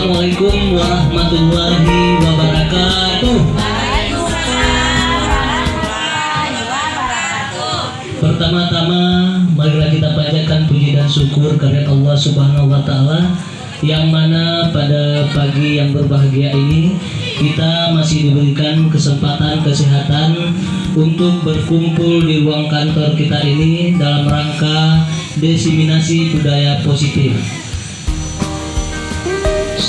Assalamualaikum warahmatullahi wabarakatuh. Pertama-tama marilah kita panjatkan puji dan syukur kepada Allah Subhanahu wa taala yang mana pada pagi yang berbahagia ini kita masih diberikan kesempatan kesehatan untuk berkumpul di ruang kantor kita ini dalam rangka diseminasi budaya positif.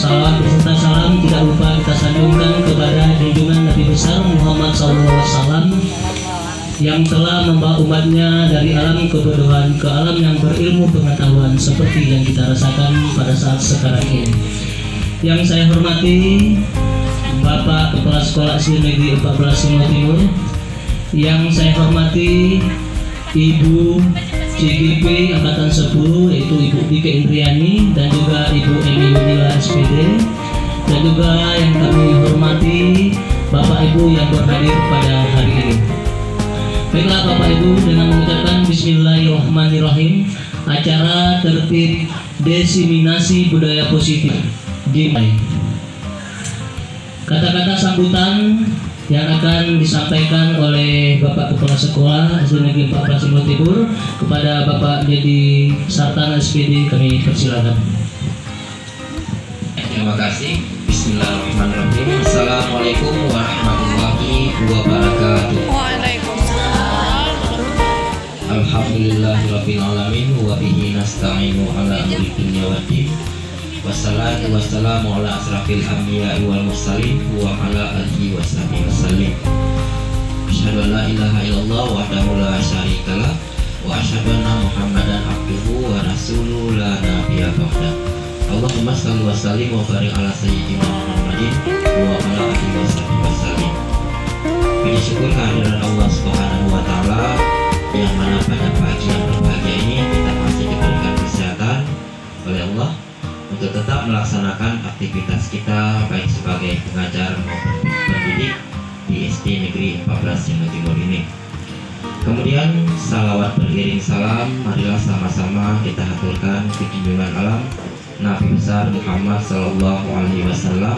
Salawat beserta salam tidak lupa kita sanjungkan kepada junjungan Nabi besar Muhammad SAW yang telah membawa umatnya dari alam kebodohan ke alam yang berilmu pengetahuan seperti yang kita rasakan pada saat sekarang ini. Yang saya hormati Bapak Kepala Sekolah SD Negeri 14 Simo Timur, yang saya hormati Ibu CGP Angkatan 10 yaitu Ibu Dike Indriani dan juga Ibu Emi Yunila SPD, dan juga yang kami hormati Bapak Ibu yang berhadir pada hari ini. Baiklah Bapak Ibu, dengan mengucapkan Bismillahirrahmanirrahim, acara tertib diseminasi budaya positif dimulai. Kata-kata sambutan yang akan disampaikan oleh Bapak Kepala Sekolah SD Negeri 14 Simo Timur kepada Bapak Dedi Sartana SPD, kami persilakan. Terima kasih. Bismillahirrahmanirrahim. Assalamualaikum warahmatullahi wabarakatuh. Alhamdulillahirabbil alamin wa bihi nasta'inu ala amri dunya waddin. Wassalatu wassalamu ala asrafil anbiya'i wal mursalin wa ala alihi washabihi wasallim. Asyhadu an la ilaha illallah wahdahu la syarikalah wa asyhadu anna Muhammadan abduhu wa rasuluhu la nabiyya ba'dah. Allahumma shalli wa sallim wa barik ala sayyidina Muhammadin wa ala alihi washabihi wasallim. Puji syukur kehadiran Allah Subhanahu wa taala yang mana pada pagi yang berbahagia ini kita masih diberikan kesehatan oleh Allah untuk tetap melaksanakan aktivitas kita baik sebagai pengajar maupun pendidik di SD Negeri 14 Simo Timur ini. Kemudian salawat beriring salam, marilah sama-sama kita haturkan ke junjungan alam Nabi besar Muhammad Sallallahu Alaihi Wasallam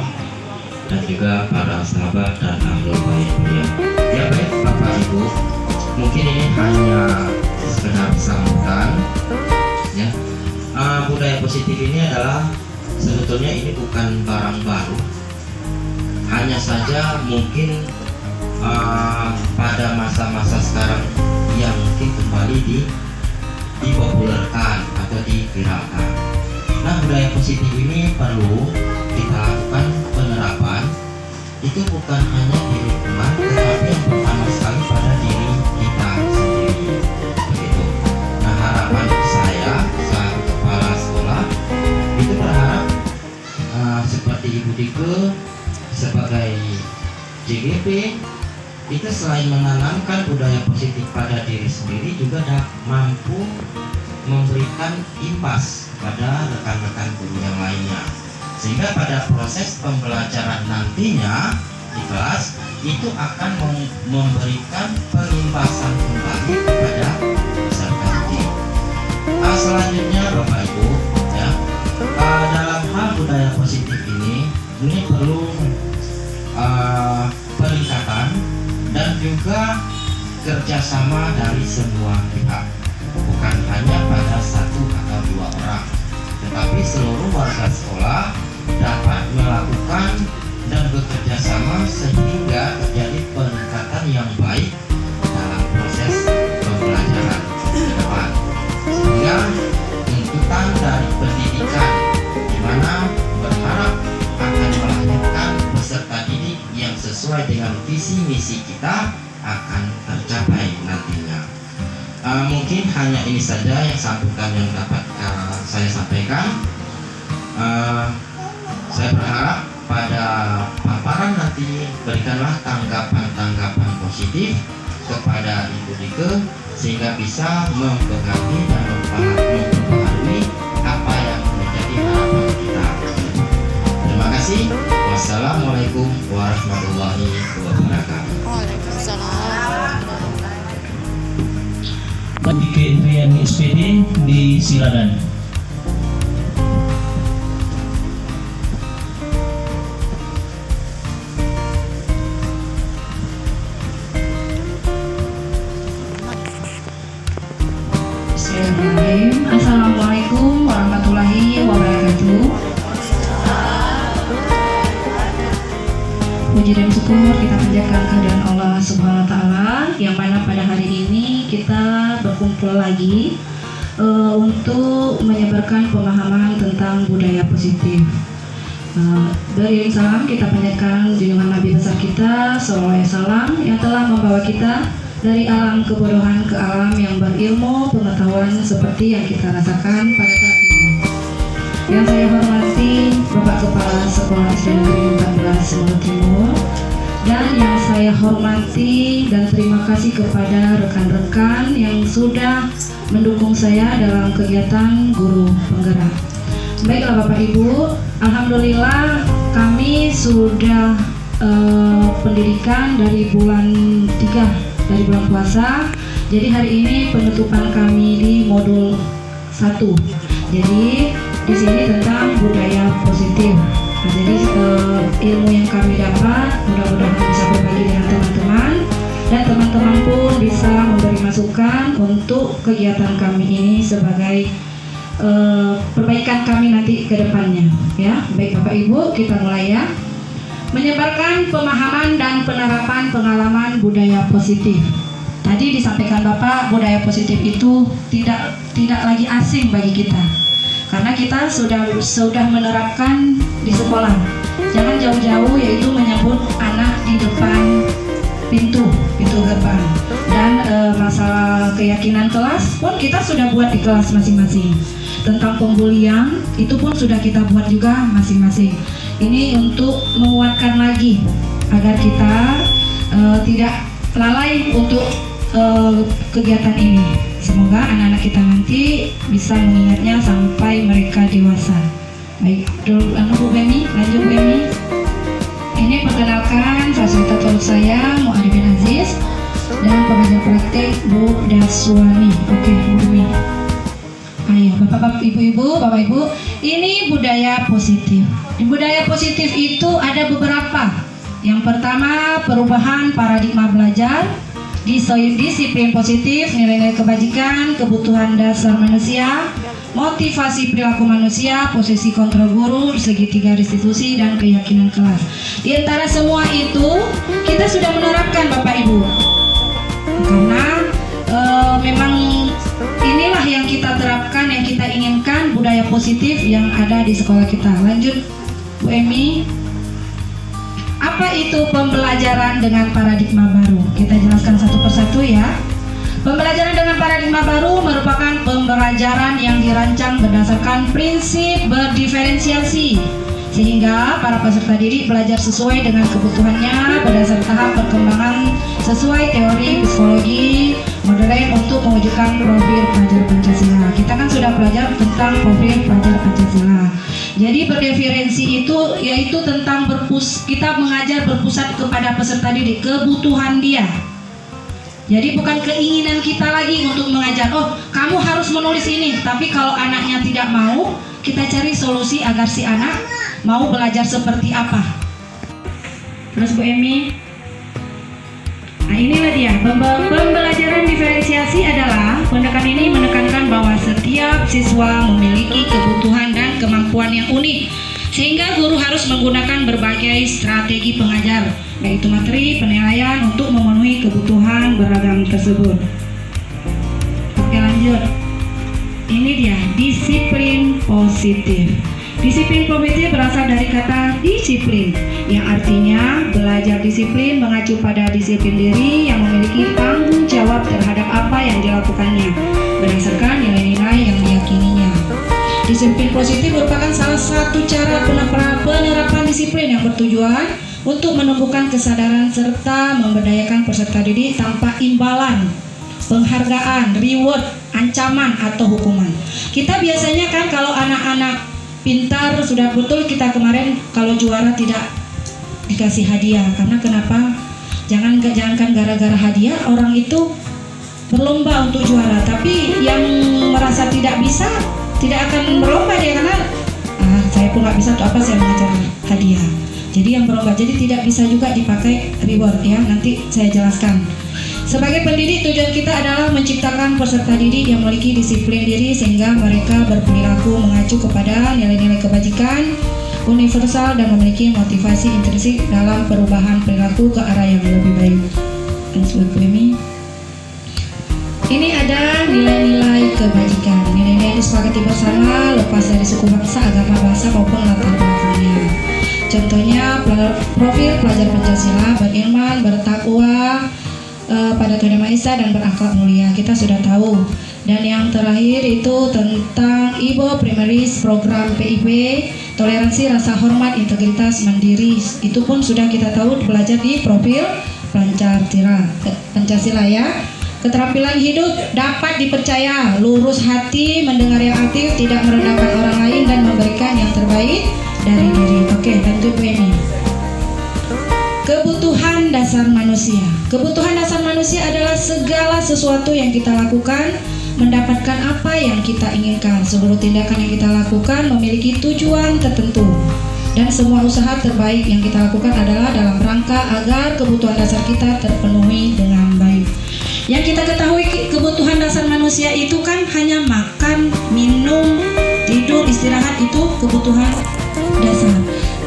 dan juga para sahabat dan ahlul bait beliau. Ya baik Bapak Ibu, mungkin ini hanya sekedar sambutan ya. Budaya positif ini adalah sebetulnya ini bukan barang baru, hanya saja mungkin pada masa-masa sekarang yang mungkin kembali dipopulerkan atau diviralkan. Nah, budaya positif ini perlu kita lakukan penerapan itu bukan hanya di lingkungan, tetapi yang pertama sekali pada diri kita sendiri. Begitu. Nah, harapan saya selaku kepala sekolah itu berharap seperti Ibu Dike sebagai JGP itu selain menanamkan budaya positif pada diri sendiri juga mampu memberikan impas pada rekan-rekan guru yang lainnya, sehingga pada proses pembelajaran nantinya di kelas itu akan memberikan pelimpasan kembali kepada peserta didik. Selanjutnya Bapak Ibu ya, dalam hal budaya positif ini perlu peningkatan dan juga kerjasama dari semua pihak, bukan hanya pada satu atau dua orang, tetapi seluruh warga sekolah dapat melakukan dan bekerja sama sehingga terjadi peningkatan yang baik dalam proses pembelajaran ke depan, sehingga tuntutan dari pendidikan di mana berharap akan melahirkan peserta didik yang sesuai dengan visi misi kita akan tercapai nantinya. Mungkin hanya ini saja yang sambutan yang dapat saya sampaikan. Saya berharap pada paparan nanti berikanlah tanggapan-tanggapan positif kepada Ibu Dike sehingga bisa mempengaruhi dan mempengaruhi apa yang menjadi harapan kita. Terima kasih. Wassalamualaikum warahmatullahi wabarakatuh. Waalaikumsalam. Dike Indriani SPD di silakan. SWT, yang mana pada hari ini kita berkumpul lagi untuk menyebarkan pemahaman tentang budaya positif. Dari salam kita panjatkan junjungan Nabi besar kita SAW yang telah membawa kita dari alam kebodohan ke alam yang berilmu pengetahuan seperti yang kita rasakan pada saat ini. Yang saya hormati Bapak Kepala Sekolah SD Negeri 14 Sumut Timur, dan yang saya hormati dan terima kasih kepada rekan-rekan yang sudah mendukung saya dalam kegiatan guru penggerak. Baiklah Bapak Ibu, alhamdulillah kami sudah pendidikan dari bulan 3 dari bulan puasa. Jadi hari ini penutupan kami di modul 1. Jadi di sini tentang budaya positif. Nah, jadi ilmu yang kami dapat mudah-mudahan bisa berbagi dengan teman-teman, dan teman-teman pun bisa memberi masukan untuk kegiatan kami ini sebagai perbaikan kami nanti ke depannya, ya. Baik Bapak Ibu, kita mulai ya. Menyebarkan pemahaman dan penerapan pengalaman budaya positif. Tadi disampaikan Bapak, budaya positif itu tidak lagi asing bagi kita, karena kita sudah menerapkan di sekolah. Jangan jauh-jauh, yaitu menyambut anak di depan pintu gerbang, dan masalah keyakinan kelas pun kita sudah buat di kelas masing-masing. Tentang pembulian itu pun sudah kita buat juga masing-masing. Ini untuk menguatkan lagi agar kita tidak lalai untuk kegiatan ini. Semoga anak-anak kita nanti bisa mengingatnya sampai mereka dewasa. Baik, dulu Bu Bemi, lanjut Bu Bemi. Ini perkenalkan fasilitator saya Bu Arifin Aziz dan pengajar praktik Bu Daswani. Oke, Bu Bemi. Ayo Bapak-bapak, Ibu-ibu, Bapak-ibu, ini budaya positif. Di budaya positif itu ada beberapa. Yang pertama, perubahan paradigma belajar, disiplin positif, nilai-nilai kebajikan, kebutuhan dasar manusia, motivasi perilaku manusia, posisi kontrol guru, segitiga restitusi, dan keyakinan kelas. Di antara semua itu kita sudah menerapkan Bapak Ibu, karena memang inilah yang kita terapkan, yang kita inginkan, budaya positif yang ada di sekolah kita. Lanjut Bu Emi. Apa itu pembelajaran dengan paradigma baru? Kita jelaskan satu persatu ya. Pembelajaran dengan paradigma baru merupakan pembelajaran yang dirancang berdasarkan prinsip berdiferensiasi, sehingga para peserta didik belajar sesuai dengan kebutuhannya berdasar tahap perkembangan sesuai teori psikologi modern untuk mewujudkan profil pelajar Pancasila. Kita kan sudah belajar tentang profil pelajar Pancasila. Jadi berdiferensi itu yaitu tentang kita mengajar berpusat kepada peserta didik, kebutuhan dia. Jadi bukan keinginan kita lagi untuk mengajar, oh kamu harus menulis ini. Tapi kalau anaknya tidak mau, kita cari solusi agar si anak mau belajar seperti apa. Terus Bu Emi, nah inilah dia, pembelajaran diferensiasi adalah pendekatan ini menekankan bahwa setiap siswa memiliki kebutuhan dan kemampuan yang unik, sehingga guru harus menggunakan berbagai strategi pengajar, baik itu materi, penilaian untuk memenuhi kebutuhan beragam tersebut. Oke lanjut, ini dia disiplin positif. Disiplin positif berasal dari kata disiplin, yang artinya belajar disiplin mengacu pada disiplin diri yang memiliki tanggung jawab terhadap apa yang dilakukannya berdasarkan nilai-nilai yang diyakininya. Disiplin positif merupakan salah satu cara penerapan disiplin yang bertujuan untuk menumbuhkan kesadaran serta memberdayakan peserta didik tanpa imbalan, penghargaan, reward, ancaman atau hukuman. Kita biasanya kan kalau anak-anak pintar sudah betul, kita kemarin kalau juara tidak dikasih hadiah. Karena kenapa? Jangankan gara-gara hadiah, orang itu berlomba untuk juara, tapi yang merasa tidak bisa tidak akan berlomba dia, karena saya pun nggak bisa, tuh apa saya mengajar hadiah. Jadi yang berlomba, jadi tidak bisa juga dipakai reward ya, nanti saya jelaskan. Sebagai pendidik, tujuan kita adalah menciptakan peserta didik yang memiliki disiplin diri sehingga mereka berperilaku mengacu kepada nilai-nilai kebajikan universal dan memiliki motivasi intrinsik dalam perubahan perilaku ke arah yang lebih baik. Answer Premi. Ini ada nilai-nilai kebajikan. Nilai-nilai yang disepakati bersama lepas dari suku bangsa, agama, bahasa maupun latar belakangnya. Contohnya profil pelajar Pancasila, beriman, bertakwa pada Tuhan Yang Maha Esa dan berakhlak mulia. Kita sudah tahu. Dan yang terakhir itu tentang IBO Primaris program PIP, toleransi, rasa hormat, integritas, mandiri. Itu pun sudah kita tahu belajar di profil Pancasila ya. Keterampilan hidup dapat dipercaya, lurus hati, mendengar yang aktif, tidak merendahkan orang lain dan memberikan yang terbaik dari diri. Oke, lanjut Bu Emi. Kebutuhan dasar manusia. Kebutuhan dasar manusia adalah segala sesuatu yang kita lakukan mendapatkan apa yang kita inginkan. Seluruh tindakan yang kita lakukan memiliki tujuan tertentu. Dan semua usaha terbaik yang kita lakukan adalah dalam rangka agar kebutuhan dasar kita terpenuhi dengan baik. Yang kita ketahui kebutuhan dasar manusia itu kan hanya makan, minum, tidur, istirahat, itu kebutuhan dasar.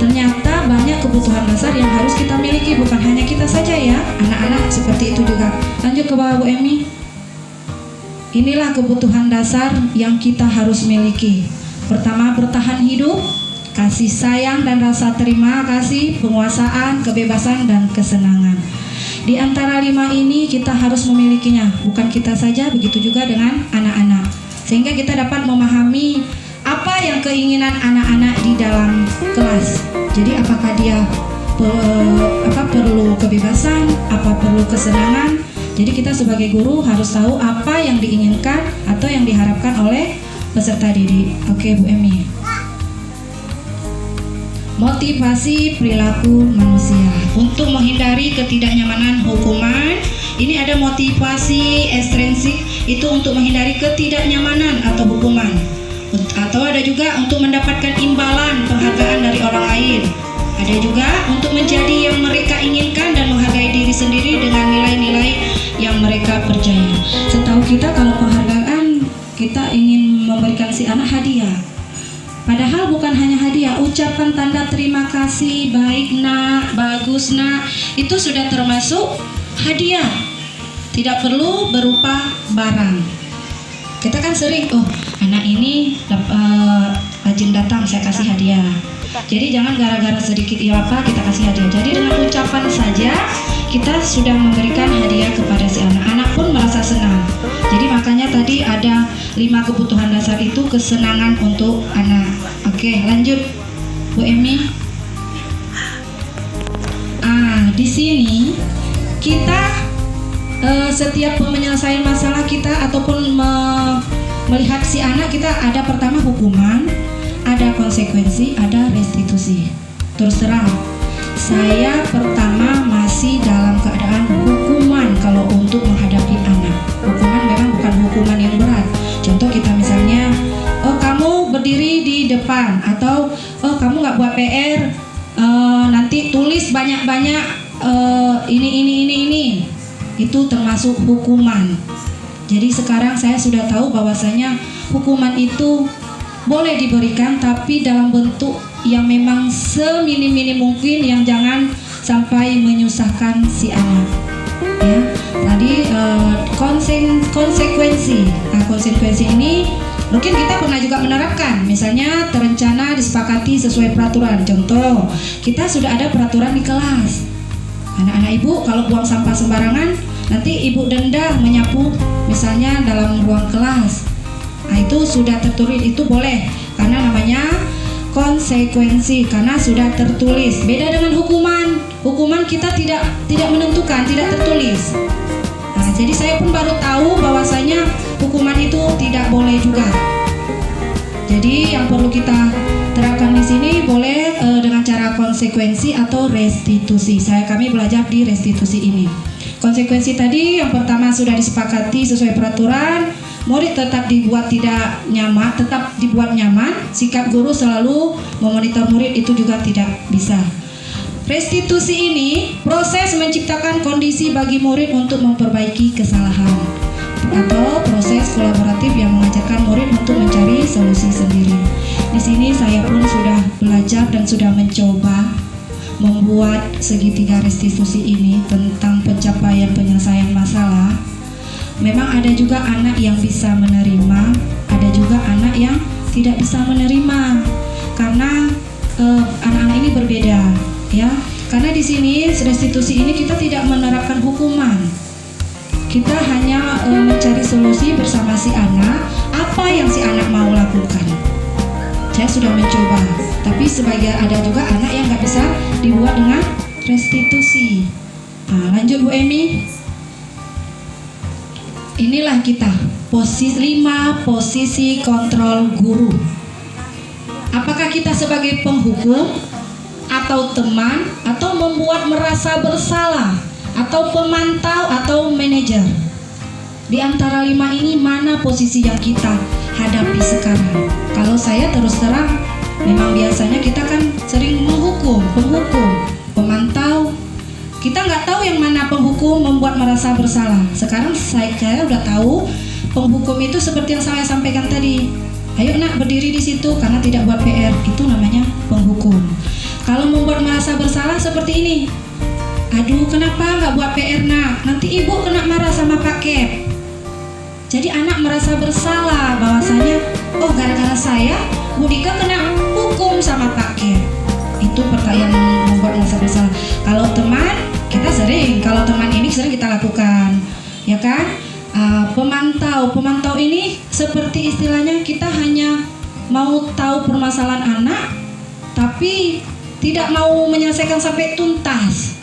Ternyata banyak kebutuhan dasar yang harus kita miliki, bukan hanya kita saja ya, anak-anak seperti itu juga. Lanjut ke bawah Bu Emi. Inilah kebutuhan dasar yang kita harus miliki. Pertama, bertahan hidup, kasih sayang dan rasa terima kasih, penguasaan, kebebasan dan kesenangan. Di antara 5 ini kita harus memilikinya, bukan kita saja, begitu juga dengan anak-anak. Sehingga kita dapat memahami apa yang keinginan anak-anak di dalam kelas. Jadi apakah dia perlu kebebasan, apa perlu kesenangan. Jadi kita sebagai guru harus tahu apa yang diinginkan atau yang diharapkan oleh peserta didik. Oke Bu Emi. Motivasi perilaku manusia. Untuk menghindari ketidaknyamanan hukuman, ini ada motivasi ekstrinsik, itu untuk menghindari ketidaknyamanan atau hukuman. Atau ada juga untuk mendapatkan imbalan penghargaan dari orang lain. Ada juga untuk menjadi yang mereka inginkan dan menghargai diri sendiri dengan nilai-nilai yang mereka percaya. Setahu kita kalau penghargaan, kita ingin memberikan si anak hadiah. Padahal bukan hanya hadiah, ucapan tanda terima kasih, baik nak, bagus nak, itu sudah termasuk hadiah. Tidak perlu berupa barang. Kita kan sering, oh anak ini rajin datang, saya kasih hadiah. Jadi jangan gara-gara sedikit apa kita kasih hadiah. Jadi dengan ucapan saja kita sudah memberikan hadiah kepada si anak. Anak pun merasa senang. Jadi makanya tadi ada 5 kebutuhan dasar itu kesenangan untuk anak. Oke, lanjut Bu Emi. Di sini kita setiap penyelesaian masalah kita ataupun melihat si anak, kita ada pertama hukuman, ada konsekuensi, ada restitusi. Terus terang, saya pertama masih dalam keadaan hukuman kalau untuk menghadapi anak. Hukuman memang bukan hukuman yang berat. Contoh kita misalnya, oh kamu berdiri di depan, atau oh kamu nggak buat PR, nanti tulis banyak-banyak ini. Itu termasuk hukuman. Jadi sekarang saya sudah tahu bahwasanya hukuman itu boleh diberikan, tapi dalam bentuk yang memang seminim-minim mungkin, yang jangan sampai menyusahkan si anak. Ya, tadi konsekuensi. Konsekuensi ini mungkin kita pernah juga menerapkan. Misalnya terencana, disepakati sesuai peraturan. Contoh, kita sudah ada peraturan di kelas. Anak-anak ibu kalau buang sampah sembarangan, nanti ibu denda menyapu misalnya dalam ruang kelas. Nah, itu sudah tertulis, itu boleh karena namanya konsekuensi, karena sudah tertulis. Beda dengan hukuman. Hukuman kita tidak menentukan, tidak tertulis. Nah, jadi saya pun baru tahu bahwasanya hukuman itu tidak boleh juga. Jadi yang perlu kita terapkan di sini boleh dengan cara konsekuensi atau restitusi. Kami belajar di restitusi ini. Konsekuensi tadi yang pertama sudah disepakati sesuai peraturan, murid tetap dibuat nyaman, sikap guru selalu memonitor murid, itu juga tidak bisa. Restitusi ini proses menciptakan kondisi bagi murid untuk memperbaiki kesalahan, atau proses kolaboratif yang mengajarkan murid untuk mencari solusi sendiri. Di sini saya pun sudah belajar dan sudah mencoba membuat segitiga restitusi ini tentang pencapaian penyelesaian masalah, memang ada juga anak yang bisa menerima, ada juga anak yang tidak bisa menerima, karena anak-anak ini berbeda, ya. Karena di sini restitusi ini kita tidak menerapkan hukuman, kita hanya mencari solusi bersama si anak, apa yang si anak mau lakukan. Saya sudah mencoba, tapi ada juga anak yang nggak bisa dibuat dengan restitusi. Nah, lanjut Bu Emi. Inilah kita, 5 posisi kontrol guru. Apakah kita sebagai penghukum, atau teman, atau membuat merasa bersalah, atau pemantau, atau manajer? Di antara 5 ini mana posisi yang kita hadapi sekarang? Kalau saya terus terang, memang biasanya kita kan sering menghukum, penghukum, pemantau. Kita nggak tahu yang mana penghukum membuat merasa bersalah. Sekarang saya udah tahu penghukum itu seperti yang saya sampaikan tadi. Ayo nak berdiri di situ karena tidak buat PR, itu namanya penghukum. Kalau membuat merasa bersalah seperti ini, aduh kenapa nggak buat PR nak? Nanti ibu kena marah sama Pak Kep. Jadi anak merasa bersalah bahwasanya, oh gara-gara saya Bu Dika kena hukum sama Pak Kep. Itu pertanyaan membuat merasa bersalah. Kalau teman, kita sering, kalau teman ini sering kita lakukan, ya kan? Pemantau ini seperti istilahnya kita hanya mau tahu permasalahan anak, tapi tidak mau menyelesaikan sampai tuntas.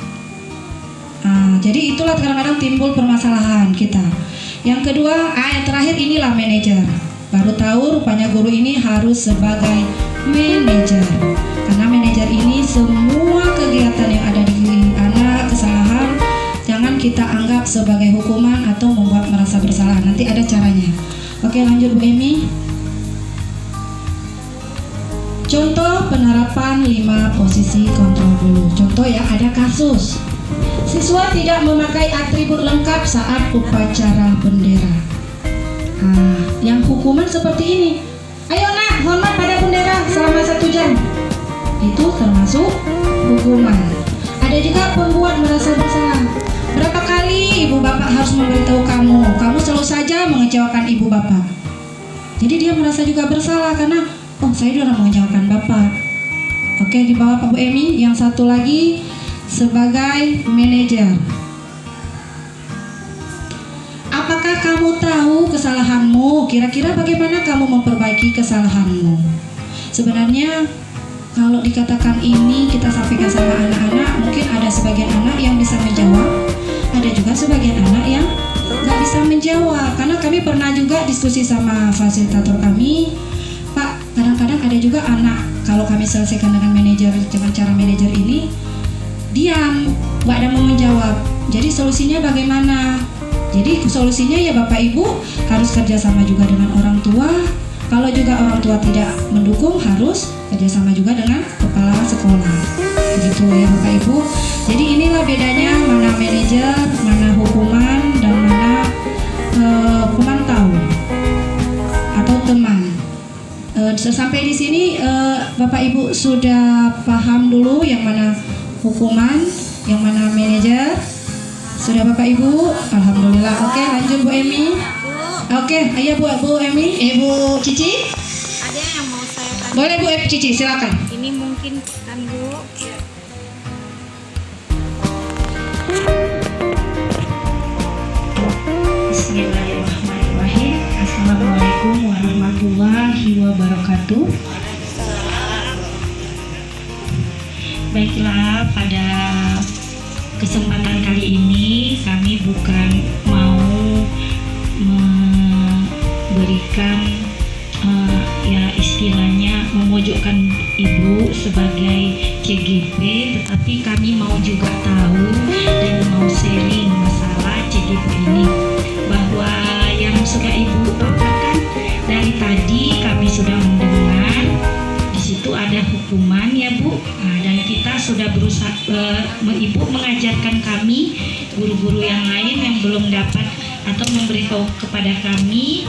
Jadi itulah kadang-kadang timbul permasalahan kita. Yang kedua, yang terakhir inilah manajer. Baru tahu rupanya guru ini harus sebagai manajer. Karena manajer ini semua kegiatan yang ada di anak, kesalahan, jangan kita anggap sebagai hukuman atau membuat merasa bersalah. Nanti ada caranya. Oke, lanjut Bu Emi. Contoh penerapan 5 posisi kontrol dulu. Contoh ya, ada kasus siswa tidak memakai atribut lengkap saat upacara bendera. Yang hukuman seperti ini. Ayo nak, hormat pada bendera selama 1 jam. Itu termasuk hukuman. Ada juga pembuat merasa bersalah. Berapa kali ibu bapak harus memberitahu kamu selalu saja mengecewakan ibu bapak. Jadi dia merasa juga bersalah karena, oh saya sudah mengecewakan bapak. Oke, di bawah Pak Bu Emi. Yang satu lagi sebagai manajer. Apakah kamu tahu kesalahanmu? Kira-kira bagaimana kamu memperbaiki kesalahanmu? Sebenarnya kalau dikatakan ini kita sampaikan sama anak-anak, mungkin ada sebagian anak yang bisa menjawab, ada juga sebagian anak yang nggak bisa menjawab. Karena kami pernah juga diskusi sama fasilitator kami, Pak, kadang-kadang ada juga anak kalau kami selesaikan dengan manajer, dengan cara manajer ini, diam, nggak ada mau menjawab. Jadi solusinya bagaimana? Jadi solusinya ya Bapak Ibu harus kerjasama juga dengan orang tua. Kalau juga orang tua tidak mendukung, harus kerjasama juga dengan kepala sekolah. Begitu ya Bapak Ibu. Jadi inilah bedanya mana manajer, mana hukuman, dan mana pemantau atau teman. Sampai di sini Bapak Ibu sudah paham dulu yang mana hukuman, yang mana manajer. Sudah Bapak Ibu? Alhamdulillah. Oke, lanjut Bu Emi. Oke, ayo Bu Emi, Bu Cici. Ada yang mau saya tanya? Boleh Bu Cici, silakan. Ini mungkin kan Bu. Bismillahirrahmanirrahim. Assalamualaikum warahmatullahi wabarakatuh. Baiklah, pada kesempatan kali ini kami bukan mau memberikan ya istilahnya memojokkan ibu sebagai CGP, tetapi kami mau juga tahu dan mau sharing masalah CGP ini, bahwa yang sudah ibu paparkan dari tadi kami sudah mendengar di situ ada hukuman ya Bu. Dan kita sudah berusaha, ibu mengajarkan kami, guru-guru yang lain yang belum dapat atau memberitahu kepada kami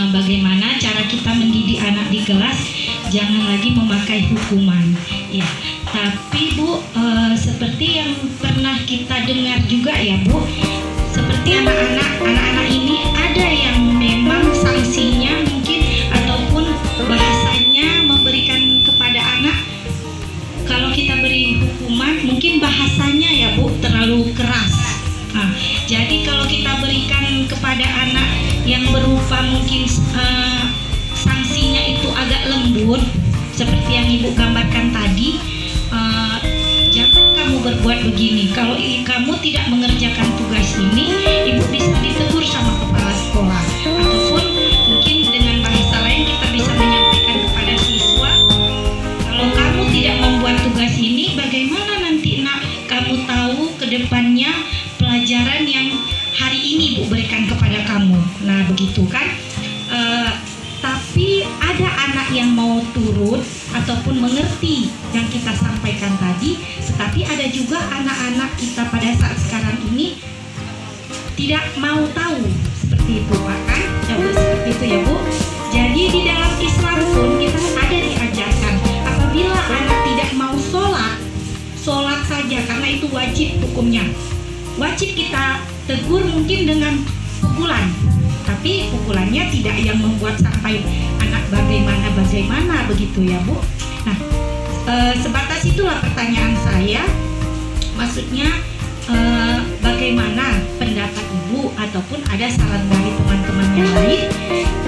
bagaimana cara kita mendidik anak di kelas, jangan lagi memakai hukuman. Ya, Tapi Bu, seperti yang pernah kita dengar juga ya Bu, seperti anak-anak ini ada yang memang sanksinya mungkin ataupun bahasanya memberikan kepada anak, kalau kita beri hukuman mungkin bahasanya ya Bu terlalu keras. Nah, jadi kalau kita berikan kepada anak yang berupa mungkin sanksinya itu agak lembut seperti yang Ibu gambarkan tadi, jangan kamu berbuat begini. Kalau kamu tidak mengerjakan tugas ini, Ibu bisa ditegur sama kepala sekolah, ataupun mungkin dengan bahasa lain kita bisa menyampaikan kepada siswa, kalau kamu tidak membuat tugas ini, bagaimana nanti nak kamu tahu ke depannya pelajaran yang hari ini Ibu berikan kepada kamu. Nah begitu kan. Tapi ada anak yang mau turut ataupun mengerti yang kita sampaikan tadi, tetapi ada juga anak-anak kita pada saat sekarang ini tidak mau tahu seperti itu, kan? Seperti itu ya Bu. Jadi di dalam Islam pun kita ada diajarkan apabila anak tidak mau sholat saja karena itu wajib hukumnya. Wajib kita tegur mungkin dengan pukulan, tapi pukulannya tidak yang membuat sampai anak bagaimana begitu ya Bu. Nah sebatas itulah pertanyaan saya, maksudnya bagaimana pendapat Ibu ataupun ada saran dari teman-teman yang lain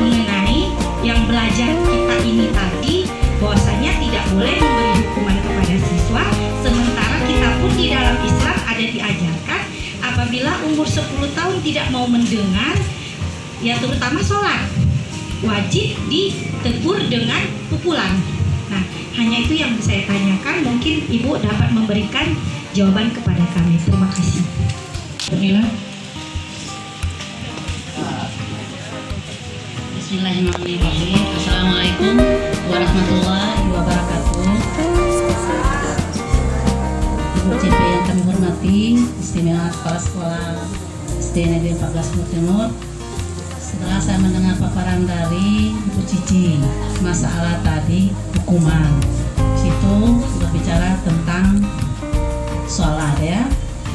mengenai yang belajar kita ini tadi, bahwasanya tidak boleh memberi hukuman kepada siswa, sementara kita pun di dalam Islam ada diajarkan apabila umur 10 tahun tidak mau mendengar, ya terutama sholat, wajib ditegur dengan pukulan. Nah, hanya itu yang saya tanyakan, mungkin Ibu dapat memberikan jawaban kepada kami. Terima kasih. Bismillahirrahmanirrahim. Assalamualaikum warahmatullahi wabarakatuh. Ibu CP yang kami hormati, Istimewa Kepala Sekolah SD Negeri 14 Timur Timur. Setelah saya mendengar paparan dari Bu Cici masalah tadi hukuman, situ sudah bicara tentang sholat ya,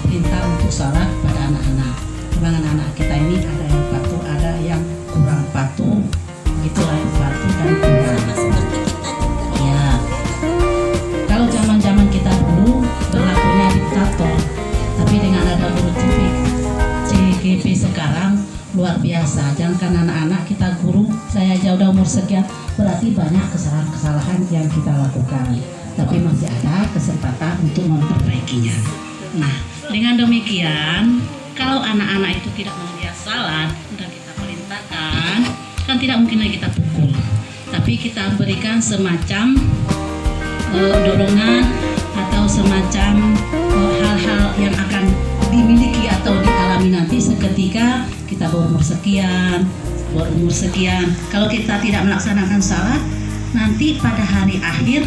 perintah untuk sholat pada anak-anak. Memang anak-anak kita ini ada yang patuh, ada yang kurang patuh, gitulah yang patuh dan kurang. Ya, kalau zaman-zaman kita dulu berlakunya diktator, tapi dengan ada guru CGP sekarang luar biasa. Jangan anak-anak kita guru, saya aja udah umur sekian, berarti banyak kesalahan-kesalahan yang kita lakukan, tapi masih ada kesempatan untuk memperbaikinya. Nah, dengan demikian, kalau anak-anak itu tidak mengerjakan salat, sudah kita perintahkan, kan tidak mungkin lagi kita pukul, tapi kita berikan semacam dorongan atau semacam hal-hal yang akan dimiliki atau dialami nanti seketika kita berumur sekian. Kalau kita tidak melaksanakan salat, nanti pada hari akhir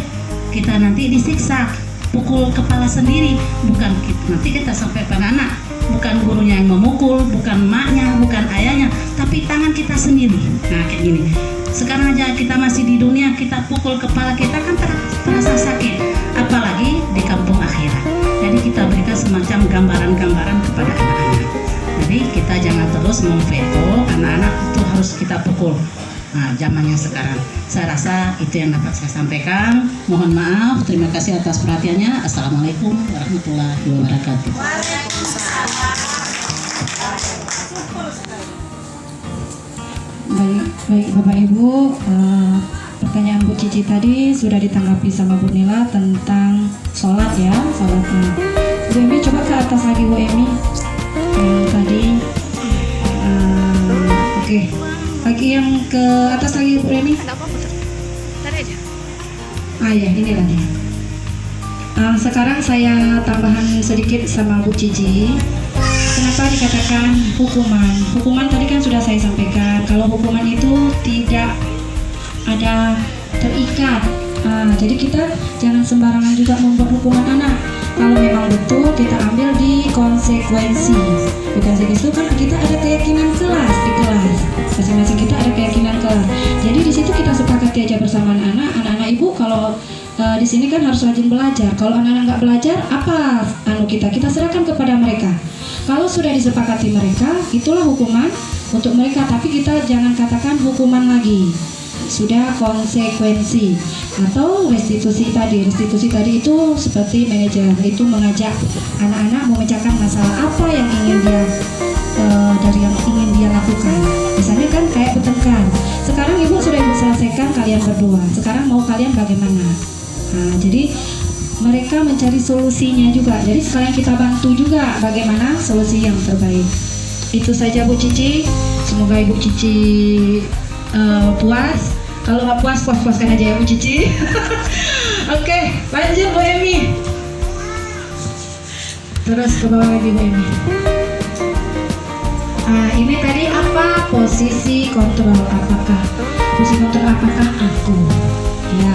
kita nanti disiksa, pukul kepala sendiri, bukan kita, nanti kita sampai pada anak, bukan gurunya yang memukul, bukan maknya, bukan ayahnya, tapi tangan kita sendiri. Nah kayak gini, sekarang aja kita masih di dunia, kita pukul kepala kita kan terasa sakit, apalagi di kampung akhirat. Jadi kita berikan semacam gambaran-gambaran kepada anak-anak. Jadi kita jangan terus memveto anak-anak itu harus kita pukul. Nah, zamannya sekarang. Saya rasa itu yang dapat saya sampaikan. Mohon maaf, terima kasih atas perhatiannya. Assalamualaikum warahmatullahi wabarakatuh. Baik Bapak Ibu, pertanyaan Bu Cici tadi sudah ditanggapi sama Bu Nila tentang sholat ya, sholat. Bu Emi coba ke atas lagi Bu Emi. Tadi, oke. Lagi yang ke atas lagi Bu Emi. Tadi aja. Ya ini lagi. Sekarang saya tambahan sedikit sama Bu Cici. Kenapa dikatakan hukuman? Hukuman tadi kan sudah saya sampaikan. Kalau hukuman itu tidak ada terikat. Jadi kita jangan sembarangan juga membuat hukuman anak. Kalau memang betul kita ambil di konsekuensi. Di konsekuensi itu kan kita ada keyakinan kelas di kelas. Masing-masing kita ada keyakinan kelas. Jadi di situ kita sepakati aja bersama anak-anak ibu kalau di sini kan harus rajin belajar. Kalau anak-anak nggak belajar, apa kita serahkan kepada mereka. Kalau sudah disepakati mereka, itulah hukuman untuk mereka. Tapi kita jangan katakan hukuman lagi, sudah konsekuensi atau restitusi tadi. Restitusi tadi itu seperti manajer itu mengajak anak-anak memecahkan masalah apa yang ingin dia dari yang ingin dia lakukan. Misalnya kan kayak bertengkar. Sekarang ibu sudah selesaikan kalian berdua. Sekarang mau kalian bagaimana? Nah, jadi mereka mencari solusinya juga. Jadi sekalian kita bantu juga bagaimana solusi yang terbaik. Itu saja Bu Cici. Semoga Ibu Cici puas. Kalau nggak puas, puas-puaskan aja ya Bu Cici. Oke, lanjut Bu Emi. Terus ke bawah lagi Bu Emi. Ini tadi apa? Posisi kontrol. Posisi kontrol apakah aku? Ya.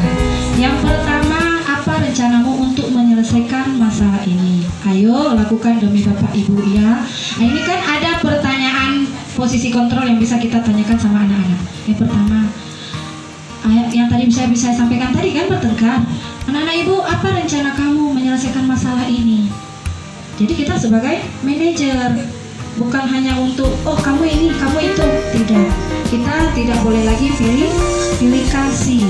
Yang pertama, apa rencanamu untuk menyelesaikan masalah ini? Ayo lakukan demi Bapak Ibu ya. Nah, ini kan ada pertanyaan posisi kontrol yang bisa kita tanyakan sama anak-anak. Yang pertama, yang tadi bisa sampaikan tadi kan bertengkar. Anak-anak Ibu, apa rencana kamu menyelesaikan masalah ini? Jadi kita sebagai manajer, bukan hanya untuk kamu ini, kamu itu. Tidak. Kita tidak boleh lagi pilih kasih.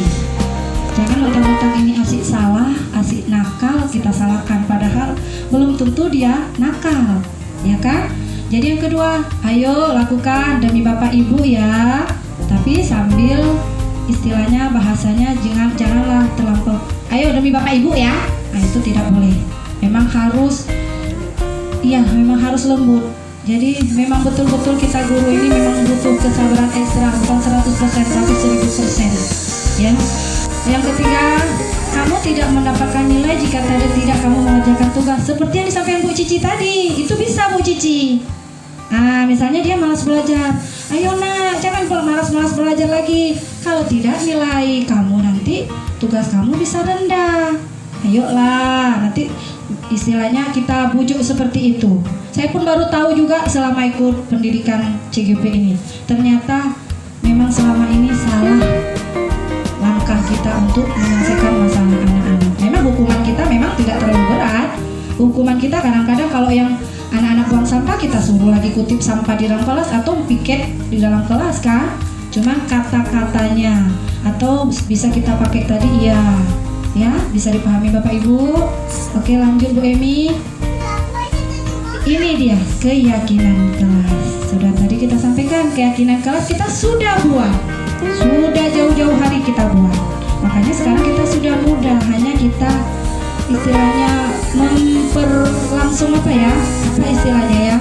Jangan mentang-mentang ini asik salah, asik nakal, kita salahkan. Padahal belum tentu dia nakal, ya kan? Jadi yang kedua, ayo lakukan demi Bapak Ibu ya. Tapi sambil istilahnya bahasanya janganlah terlampau. Ayo demi Bapak Ibu ya. Nah itu tidak boleh. Memang harus lembut. Jadi memang betul-betul kita guru ini memang butuh kesabaran ekstra, bukan 100% tapi 1000%. Ya. Yang ketiga, kamu tidak mendapatkan nilai jika tidak kamu mengerjakan tugas. Seperti yang disampaikan Bu Cici tadi, itu bisa Bu Cici. Misalnya dia malas belajar. Ayo nak, jangan malas belajar lagi. Kalau tidak nilai kamu nanti tugas kamu bisa rendah. Ayolah, nanti istilahnya kita bujuk seperti itu. Saya pun baru tahu juga selama ikut pendidikan CGP ini. Ternyata memang selama ini salah langkah kita untuk menyelesaikan masalah anak-anak. Memang hukuman kita memang tidak terlalu berat. Hukuman kita kadang-kadang kalau yang anak-anak buang sampah kita suruh lagi kutip sampah di dalam kelas atau piket di dalam kelas kan. Cuman kata-katanya atau bisa kita pakai tadi ya bisa dipahami Bapak Ibu. Oke, lanjut Bu Emi. Ini dia keyakinan kelas. Sudah tadi kita sampaikan keyakinan kelas kita sudah buat. Sudah jauh-jauh hari kita buat. Makanya sekarang kita sudah mudah. Hanya kita istilahnya memperlangsung apa istilahnya ya?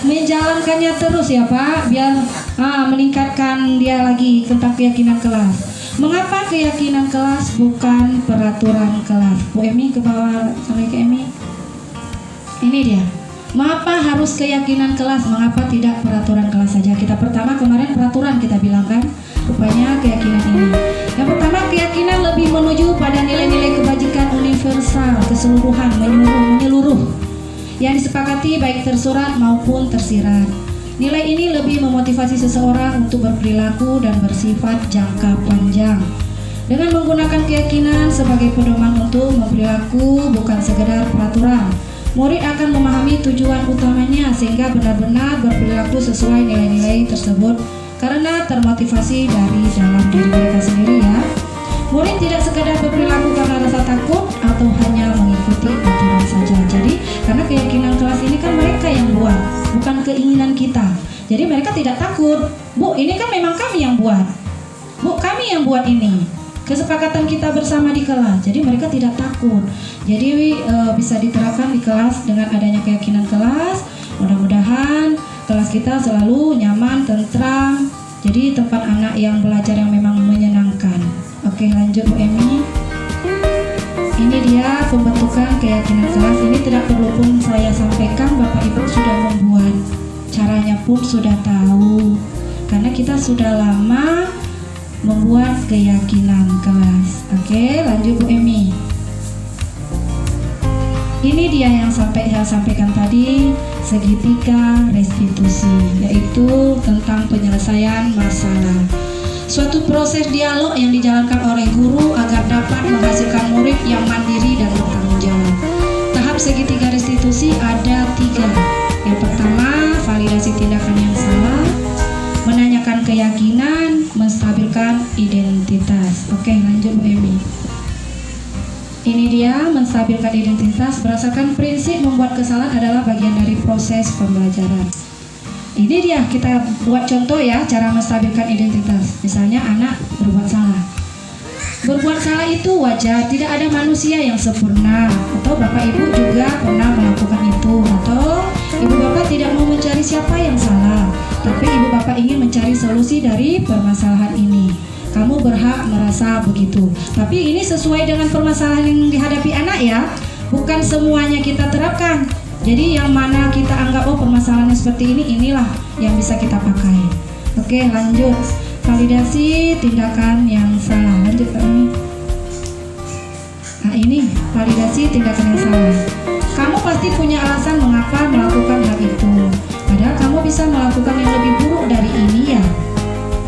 Menjalankannya terus ya Pak, biar meningkatkan dia lagi tentang keyakinan kelas. Mengapa keyakinan kelas bukan peraturan kelas? Bu Emi ke bawah sampai ke Emi. Ini dia. Mengapa harus keyakinan kelas? Mengapa tidak peraturan kelas saja? Kita pertama kemarin peraturan kita bilang kan, rupanya keyakinan ini. Yang pertama keyakinan lebih menuju pada nilai-nilai kebajikan universal, keseluruhan, menyeluruh, yang disepakati baik tersurat maupun tersirat. Nilai ini lebih memotivasi seseorang untuk berperilaku dan bersifat jangka panjang. Dengan menggunakan keyakinan sebagai pedoman untuk berperilaku bukan sekedar peraturan, murid akan memahami tujuan utamanya sehingga benar-benar berperilaku sesuai nilai-nilai tersebut karena termotivasi dari dalam diri mereka sendiri ya. Murid tidak sekedar berperilaku karena rasa takut atau hanya mengikuti aturan saja. Jadi karena keyakinan kelas ini kan mereka yang buat, bukan keinginan kita. Jadi mereka tidak takut. Bu, ini kan memang kami yang buat. Bu, kami yang buat ini. Kesepakatan kita bersama di kelas. Jadi mereka tidak takut. Jadi bisa diterapkan di kelas dengan adanya keyakinan kelas. Mudah-mudahan kelas kita selalu nyaman, tentram. Jadi tempat anak yang belajar yang memang menyenangkan. Oke, lanjut Bu Emi. Ini dia pembentukan keyakinan kelas. Ini tidak perlu pun saya sampaikan, Bapak Ibu sudah membuat. Caranya pun sudah tahu. Karena kita sudah lama membuat keyakinan kelas. Oke, lanjut Bu Emi. Ini dia yang saya sampaikan tadi, segitiga restitusi, yaitu tentang penyelesaian masalah. suatu proses dialog yang dijalankan oleh guru agar dapat menghasilkan murid yang mandiri dan bertanggung jawab. Tahap segitiga restitusi ada 3. Yang pertama, validasi tindakan yang salah, menanyakan keyakinan, menstabilkan identitas. Oke, lanjut Bu Emi. Ini dia menstabilkan identitas berdasarkan prinsip membuat kesalahan adalah bagian dari proses pembelajaran. Ini dia, kita buat contoh ya cara menstabilkan identitas. Misalnya anak berbuat salah. Berbuat salah itu wajar, tidak ada manusia yang sempurna. Atau Bapak Ibu juga pernah melakukan itu. Atau Ibu Bapak tidak mau mencari siapa yang salah, tapi Ibu Bapak ingin mencari solusi dari permasalahan ini. Kamu berhak merasa begitu. Tapi ini sesuai dengan permasalahan yang dihadapi anak ya. Bukan semuanya kita terapkan. Jadi yang mana kita anggap permasalahannya seperti ini, inilah yang bisa kita pakai. Oke, lanjut. Validasi tindakan yang salah. Lanjut Pak Emi. Nah ini validasi tindakan yang salah. Kamu pasti punya alasan mengapa melakukan hal itu. Padahal kamu bisa melakukan yang lebih buruk dari ini ya.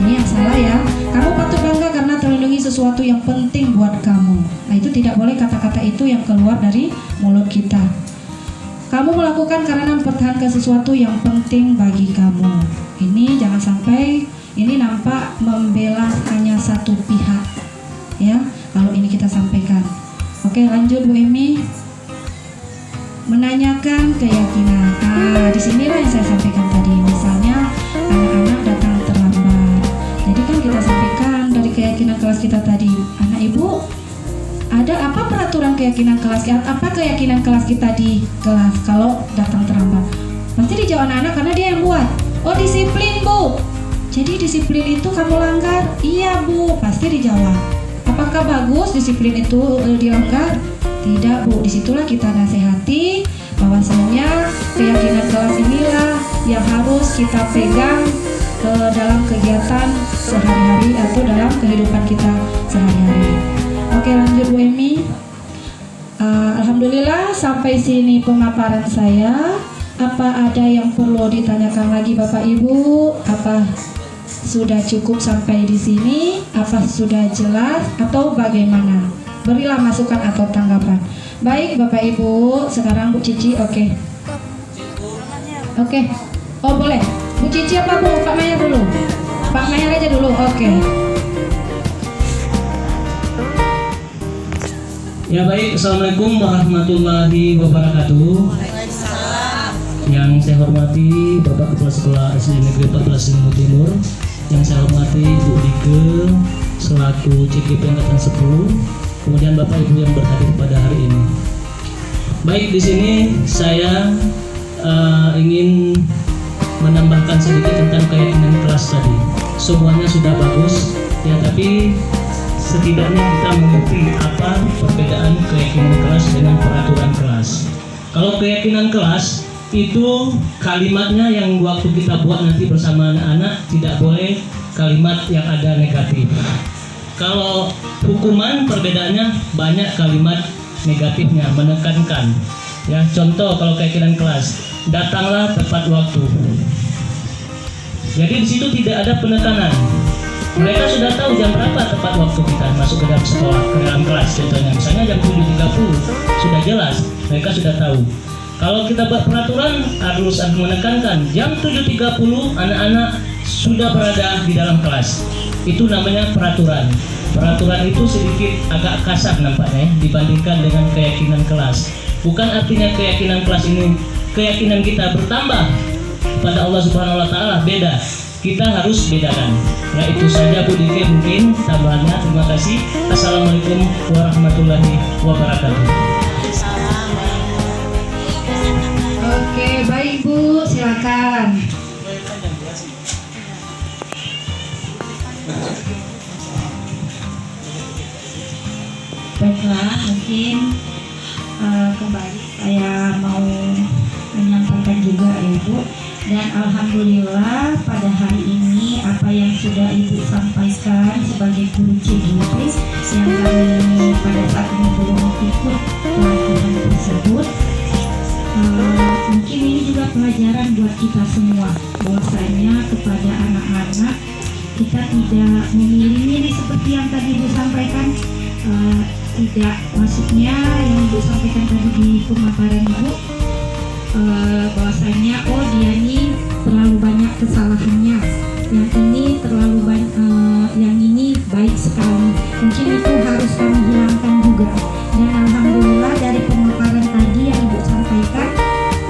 Ini yang salah ya. Kamu patut bangga karena terlindungi sesuatu yang penting buat kamu. Nah itu tidak boleh kata-kata itu yang keluar dari mulut kita. Kamu melakukan karena mempertahankan sesuatu yang penting bagi kamu. Ini jangan sampai ini nampak membela hanya satu pihak. Ya, kalau ini kita sampaikan. Oke, lanjut Bu Emi. Menanyakan keyakinan. Nah, disinilah yang saya sampaikan tadi. Misalnya anak-anak datang terlambat. Jadi kan kita sampaikan dari keyakinan kelas kita tadi. Anak Ibu, ada apa peraturan keyakinan kelas? Apa keyakinan kelas kita di kelas kalau datang terlambat? Pasti dijawab anak-anak karena dia yang buat. Oh, disiplin Bu. Jadi disiplin itu kamu langgar? Iya Bu, pasti dijawab. Apakah bagus disiplin itu dilanggar? Tidak Bu, disitulah kita nasihati bahwasanya keyakinan kelas inilah yang harus kita pegang dalam kegiatan sehari-hari atau dalam kehidupan kita sehari-hari. Oke, lanjut Bu Emi. Alhamdulillah sampai sini pemaparan saya. Apa ada yang perlu ditanyakan lagi Bapak Ibu? Apa sudah cukup sampai di sini? Apa sudah jelas atau bagaimana? Berilah masukan atau tanggapan. Baik Bapak Ibu, sekarang Bu Cici, oke. Oh boleh. Bu Cici apa Bu? Pak Maya dulu. Pak Maya aja dulu, oke. Ya baik, Assalamualaikum warahmatullahi wabarakatuh. Yang saya hormati Bapak Kepala Sekolah SD Negeri 14 Limau Timur, yang saya hormati Bu Dike selaku CGP Angkatan 10, kemudian Bapak Ibu yang berhadir pada hari ini. Baik, di sini saya ingin menambahkan sedikit tentang keyakinan kelas tadi. Semuanya sudah bagus, ya tapi setidaknya kita mengerti apa perbedaan keyakinan kelas dengan peraturan kelas. Kalau keyakinan kelas itu kalimatnya yang waktu kita buat nanti bersama anak-anak tidak boleh kalimat yang ada negatif. Kalau hukuman perbedaannya banyak kalimat negatifnya, menekankan. Ya, contoh kalau keyakinan kelas, datanglah tepat waktu. Jadi di situ tidak ada penekanan. Mereka sudah tahu jam berapa tepat waktu kita masuk ke dalam sekolah, ke dalam kelas contohnya. Misalnya jam 7.30 sudah jelas, mereka sudah tahu. Kalau kita buat peraturan harus menekankan jam 7.30 anak-anak sudah berada di dalam kelas. Itu namanya peraturan. Peraturan itu sedikit agak kasar nampaknya dibandingkan dengan keyakinan kelas. Bukan artinya keyakinan kelas ini keyakinan kita bertambah pada Allah Subhanahu wa taala, beda. Kita harus bedakan. Ya itu saja Bu Dike mungkin tambahannya. Terima kasih. Assalamualaikum warahmatullahi wabarakatuh. Oke, baik Bu, silakan. Baiklah, mungkin kembali saya mau menyampaikan juga ya Bu. Dan alhamdulillah pada hari ini apa yang sudah Ibu sampaikan sebagai guru CGP yang kami pada saat ini belum ikut pelatihan tersebut, mungkin ini juga pelajaran buat kita semua bahwasanya kepada anak-anak kita tidak memilih-milih seperti yang tadi Ibu sampaikan. Tidak, maksudnya yang Ibu sampaikan tadi di pemaparan Ibu, bahwasanya oh dia ini terlalu banyak kesalahannya, yang ini terlalu banyak, yang ini baik sekali. Mungkin itu harus kami hilangkan juga. Dan alhamdulillah dari pemaparan tadi yang Ibu sampaikan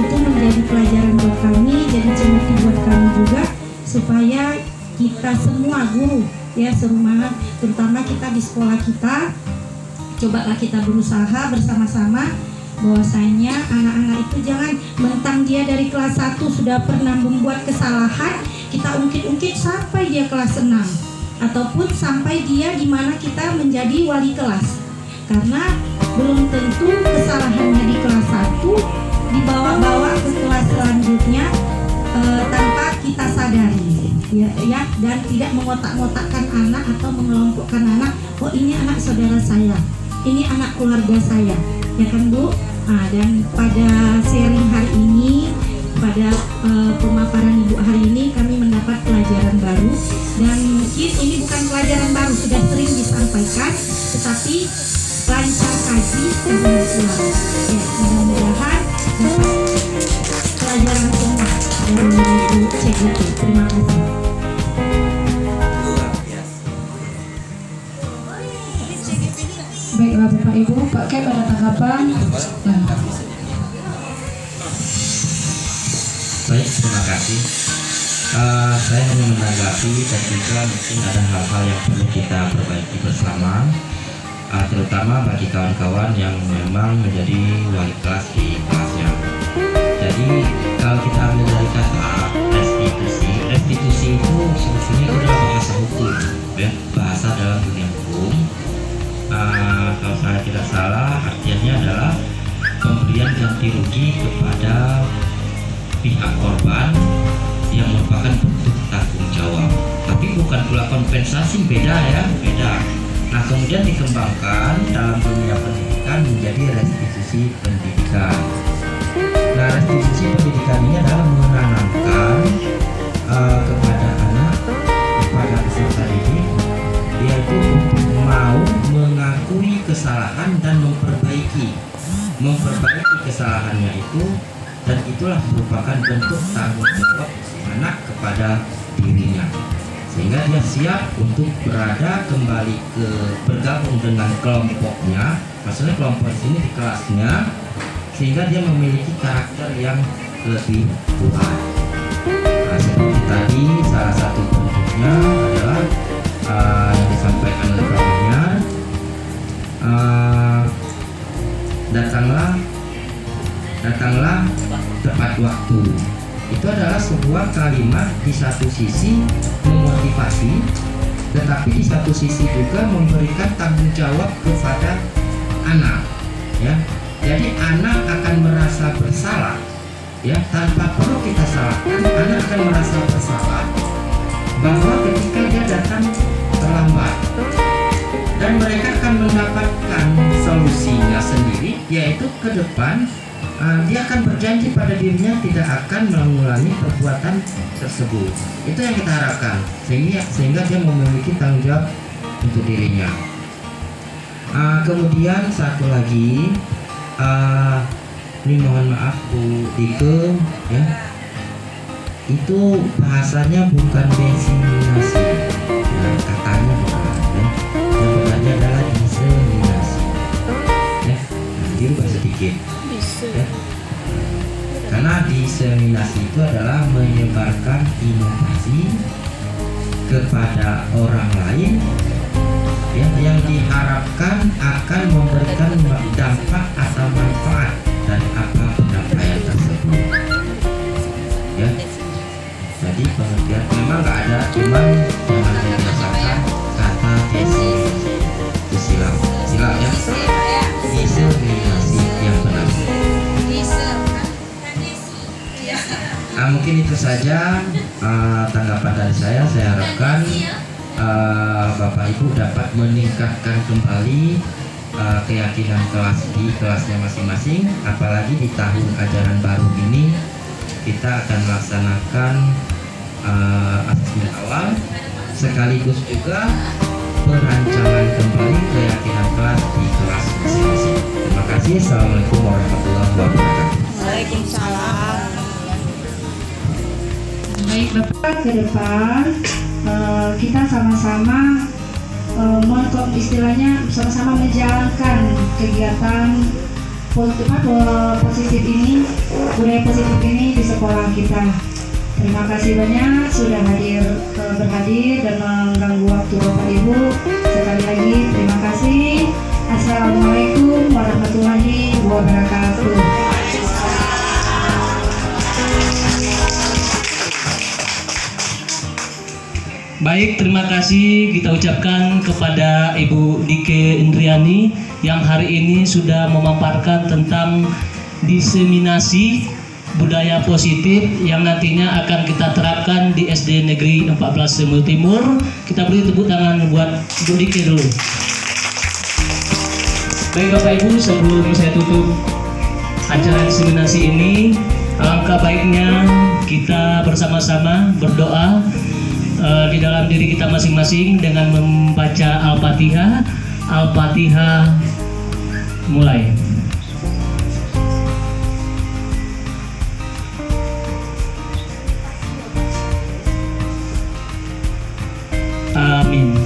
itu menjadi pelajaran buat kami, jadi cemeti buat kami juga, supaya kita semua guru ya serumahan, terutama kita di sekolah kita, cobalah kita berusaha bersama-sama bahwasanya anak-anak itu jangan mentang dia dari kelas 1 sudah pernah membuat kesalahan, kita ungkit-ungkit sampai dia kelas 6 ataupun sampai dia di mana kita menjadi wali kelas, karena belum tentu kesalahannya di kelas 1 dibawa-bawa ke kelas selanjutnya tanpa kita sadari ya, dan tidak mengotak-ngotakkan anak atau mengelompokkan anak, oh ini anak saudara saya, ini anak keluarga saya, ya kan Bu? Nah, dan pada sharing hari ini, pada pemaparan Ibu hari ini, kami mendapat pelajaran baru, dan mungkin ini bukan pelajaran baru, sudah sering disampaikan, tetapi lancar kaji sebelum pulang. Ya, mudah-mudahan dapat pelajaran semua dari Ibu CGT. Terima kasih. Baiklah Bapak Ibu, Pak Kep ada tanggapan? Baik, terima kasih. Saya hanya menanggapi dan juga mungkin ada hal-hal yang perlu kita perbaiki bersama, terutama bagi kawan-kawan yang memang menjadi wali kelas di kelasnya. Jadi kalau kita ambil dari kata restitusi itu sebetulnya adalah bahasa hukum, ya, bahasa dalam dunia hukum. Kalau saya tidak salah, artinya adalah pemberian ganti rugi kepada pihak korban yang merupakan bentuk tanggung jawab, tapi bukan pula kompensasi, beda ya, beda. Nah kemudian dikembangkan dalam dunia pendidikan menjadi restitusi pendidikan. Nah restitusi pendidikan ini adalah menanamkan kepada anak, kepada peserta didik, yaitu mau mengakui kesalahan dan memperbaiki kesalahannya itu, dan itulah merupakan bentuk tanggung jawab anak kepada dirinya, sehingga dia siap untuk kembali bergabung dengan kelompoknya, maksudnya kelompok di sini di kelasnya, sehingga dia memiliki karakter yang lebih kuat. Nah, seperti tadi salah satu bentuknya adalah yang disampaikan oleh Pak Muhammad, datanglah tepat waktu. Itu adalah sebuah kalimat di satu sisi memotivasi, tetapi di satu sisi juga memberikan tanggung jawab kepada anak, ya. Jadi anak akan merasa bersalah, ya, tanpa perlu kita salahkan. Anak akan merasa bersalah bahwa ketika dia datang terlambat, dan mereka akan mendapatkan solusinya sendiri, yaitu ke depan dia akan berjanji pada dirinya tidak akan mengulangi perbuatan tersebut. Itu yang kita harapkan, sehingga dia memiliki tanggung jawab untuk dirinya. Kemudian satu lagi, ini mohon maaf Bu Dike, ya, itu bahasanya bukan diseminasi, nah, katanya bukan, ya. Yang benarnya adalah diseminasi, ya. Dirubah sedikit, ya. Karena diseminasi itu adalah menyebarkan inovasi kepada orang lain, ya, yang diharapkan akan memberikan dampak atau manfaat dari apa penyampaian tersebut, ya. Jadi pengertian memang nggak ada, cuman jangan dibiasakan kata diseminasi itu silam ya, diseminasi yang benar. Mungkin itu saja tanggapan dari saya. Saya harapkan Bapak Ibu dapat meningkatkan kembali keyakinan kelas di kelasnya masing-masing, apalagi di tahun ajaran baru ini kita akan melaksanakan asesmen awal, sekaligus juga perancangan kembali keyakinan kelas di kelas masing-masing. Terima kasih. Assalamualaikum warahmatullahi wabarakatuh. Waalaikumsalam. Baik Bapak, ke depan kita sama-sama istilahnya sama-sama menjalankan kegiatan positif ini, budaya positif ini di sekolah kita. Terima kasih banyak sudah berhadir dan mengganggu waktu Bapak Ibu. Sekali lagi terima kasih. Assalamualaikum warahmatullahi wabarakatuh. Baik, terima kasih kita ucapkan kepada Ibu Dike Indriani yang hari ini sudah memaparkan tentang diseminasi budaya positif yang nantinya akan kita terapkan di SD Negeri 14 Sumur Timur. Kita beri tepuk tangan buat Ibu Dike dulu. Baik Bapak Ibu, sebelum saya tutup acara diseminasi ini, alangkah baiknya kita bersama-sama berdoa di dalam diri kita masing-masing dengan membaca Al-Fatihah. Al-Fatihah mulai. Amin.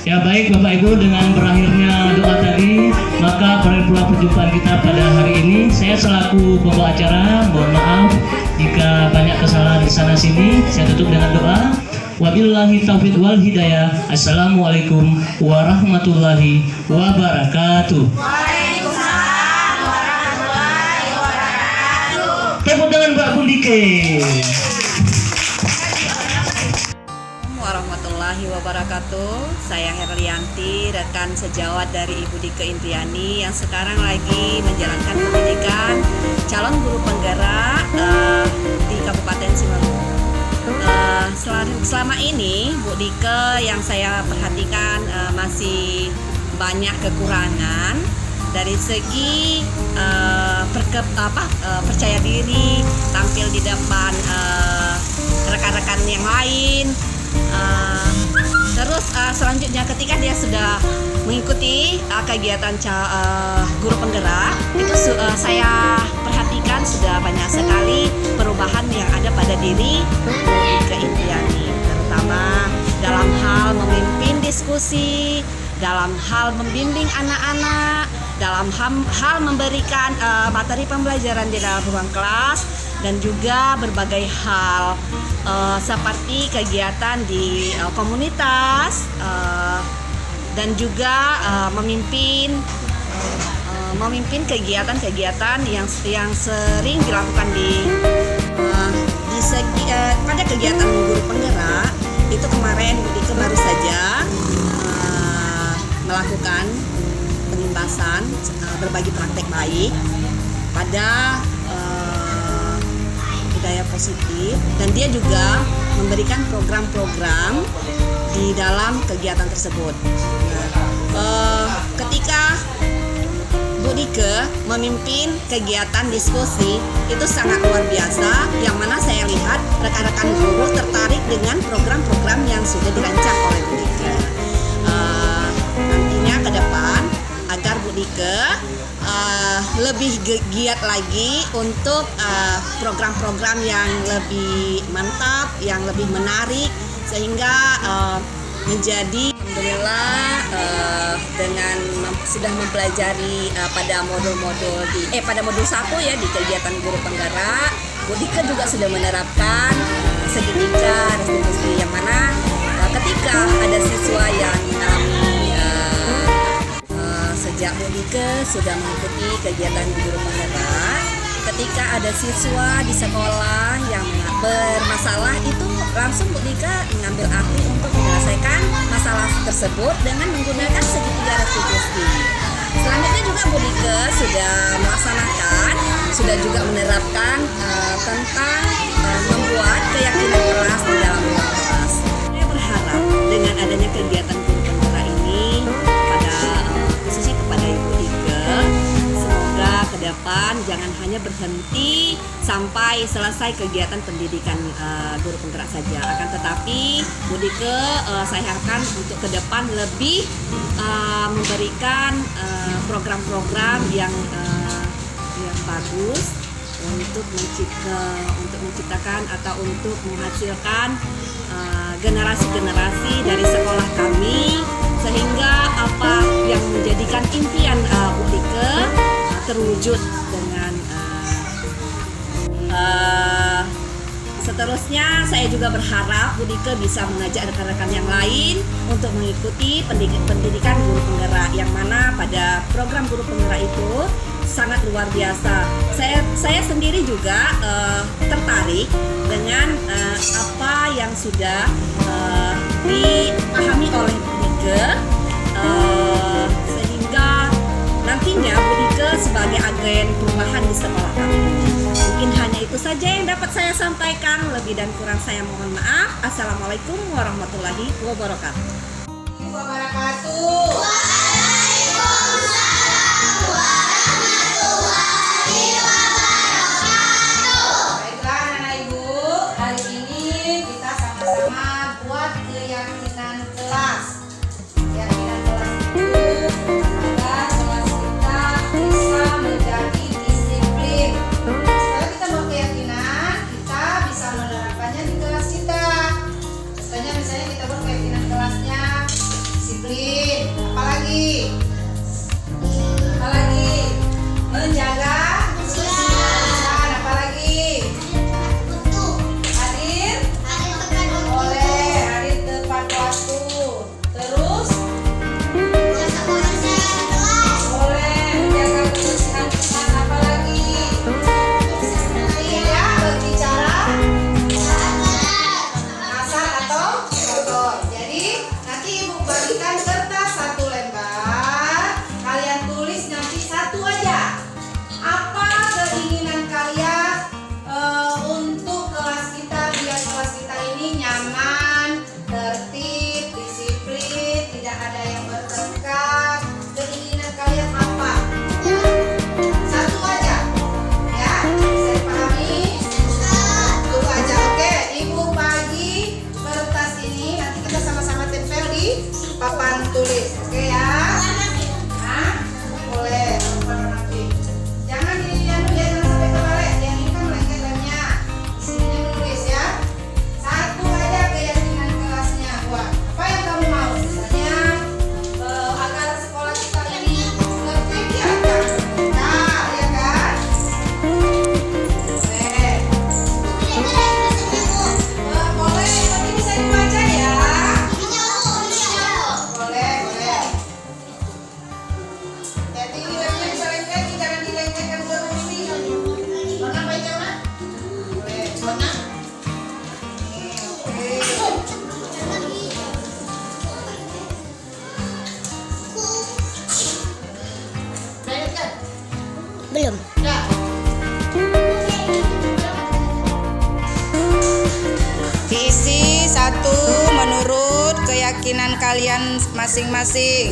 Ya baik Bapak Ibu, dengan berakhirnya doa tadi, maka berakhir pula perjumpaan kita pada hari ini. Saya selaku pembawa acara, mohon maaf jika banyak kesalahan di sana sini. Saya tutup dengan doa. Wabillahi taufiq wal hidayah. Assalamualaikum warahmatullahi wabarakatuh. Waalaikumsalam warahmatullahi wabarakatuh. Tepuk tangan Mbak Bundike. Warahmatullahi wabarakatuh. Saya Herlianti, rekan sejawat dari Ibu Dike Indriani yang sekarang lagi menjalankan pendidikan calon guru penggerak di Kabupaten Simalungun. Selama ini Bu Dike yang saya perhatikan masih banyak kekurangan dari segi percaya diri, tampil di depan rekan-rekan yang lain. Terus selanjutnya ketika dia sudah mengikuti kegiatan guru penggerak, itu saya perhatikan sudah banyak sekali perubahan yang ada pada diri Dike Indriani, terutama dalam hal memimpin diskusi, dalam hal membimbing anak-anak, dalam hal memberikan materi pembelajaran di dalam ruang kelas, dan juga berbagai hal seperti kegiatan di komunitas dan juga memimpin kegiatan-kegiatan yang sering dilakukan di segi pada kegiatan guru penggerak. Itu kemarin Dike baru saja melakukan penuntasan berbagi praktek baik pada budaya positif, dan dia juga memberikan program-program di dalam kegiatan tersebut. Ketika Bu Dike memimpin kegiatan diskusi, itu sangat luar biasa, yang mana saya lihat rekan-rekan guru tertarik dengan program-program yang sudah dirancang oleh Bu Dike. Nantinya ke depan agar Bu Dike lebih giat lagi untuk program-program yang lebih mantap, yang lebih menarik, sehingga menjadi alhamdulillah dengan sudah mempelajari pada modul-modul pada modul 1 ya di kegiatan guru penggerak, Bu Dike juga sudah menerapkan segitiga restitusi, yang mana ketika ada siswa yang mengalami sejak Bu Dike sudah mengikuti kegiatan guru penggerak, ketika ada siswa di sekolah yang bermasalah, itu langsung Bu Dike mengambil ahli untuk menyelesaikan masalah tersebut dengan menggunakan segitiga restitusi. Selanjutnya juga Bu Dike sudah melaksanakan, sudah juga menerapkan tentang membuat keyakinan kelas di dalam ruang kelas. Saya berharap dengan adanya kegiatan guru penggerak ini khususnya kepada Ibu Dike, semoga ke depan jangan hanya berhenti sampai selesai kegiatan pendidikan guru penggerak saja. Akan tetapi Budike saya harapkan untuk ke depan lebih memberikan program-program yang bagus untuk menciptakan atau untuk menghasilkan generasi-generasi dari sekolah kami, sehingga apa yang menjadikan impian Budike terwujud dengan seterusnya. Saya juga berharap Budike bisa mengajak rekan-rekan yang lain untuk mengikuti pendidikan guru penggerak, yang mana pada program guru penggerak itu sangat luar biasa. Saya sendiri juga tertarik dengan apa yang sudah dipahami oleh Budike, sehingga nantinya Budike sebagai agen perubahan di sekolah kami. Mungkin hanya itu saja yang dapat saya sampaikan. Lebih dan kurang saya mohon maaf. Assalamualaikum warahmatullahi wabarakatuh. Baiklah anak-anak ibu, hari ini kita sama-sama buat keyakinan kelas. Keyakinan kelas itu agar kelas kita bisa menjadi disiplin. Setelah kita buat keyakinan, kita bisa menerapkannya di kelas kita. Misalnya kita buat keyakinan kelasnya disiplin. Apalagi menjaga kebersihan. Apalagi hadir tepat waktu. Terus boleh menjaga kebersihan kelas. Apalagi tidak berbicara kasar atau kotor. Jadi nanti ibu bagikan kertas 1 lembar. Kalian tulis nanti 1 aja. Apa keinginan kalian untuk kelas kita, biar kelas kita ini nyaman, tertib, disiplin, tidak ada yang bertengkar. Keinginan kalian apa? 1 aja, ya? Bisa dipahami? 1 aja, oke. Ibu bagi kertas ini, nanti kita sama-sama tempel di papan tulis, oke ya? Hah? Boleh, nanti. Jangan dilihat dulu ya, jangan sampai kebalik. Yang ini kan melengket lemnya. Di sininya menulis ya. 1 aja keyakinan kelasnya. Buat apa yang kamu mau? Misalnya agar sekolah kita ini tertib ya kan? Nah, ya kan? Boleh, tapi bisa dibaca ya. Boleh. Jadi lemnya bisa lengket, jangan dilengketkan ke sini. Warna apa aja, Mak? Boleh. Warna? Oke. Belum. Ya. Diisi 1 menurut keyakinan kalian masing-masing.